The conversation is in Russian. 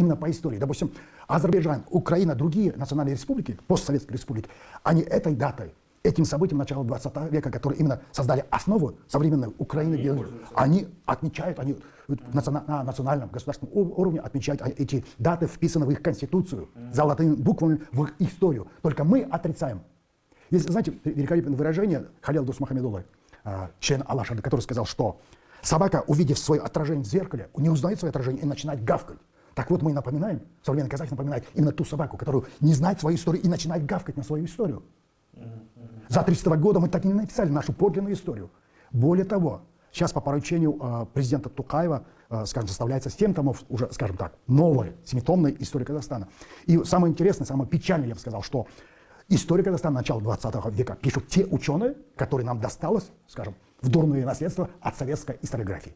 именно по истории. Допустим, Азербайджан, Украина, другие национальные республики, постсоветские республики, они этой датой, этим событием начала 20 века, которые именно создали основу современной Украины, они отмечают, они на национальном государственном уровне отмечают эти даты, вписаны в их конституцию, золотыми буквами в их историю. Только мы отрицаем. Есть, знаете, великолепное выражение Халил Дусмухамедуллы, член Алашада, который сказал, что собака, увидев свое отражение в зеркале, не узнает свое отражение и начинает гавкать. Так вот, мы напоминаем, современный казах напоминает именно ту собаку, которую не знает свою историю и начинает гавкать на свою историю. За 300 года мы так и не написали нашу подлинную историю. Более того, сейчас по поручению президента Тукаева, скажем, составляется 7 томов, уже, скажем так, новой, 7-томной истории Казахстана. И самое интересное, самое печальное, я бы сказал, что историю Казахстана начала 20 века пишут те ученые, которые нам досталось, скажем, в дурное наследство от советской историографии.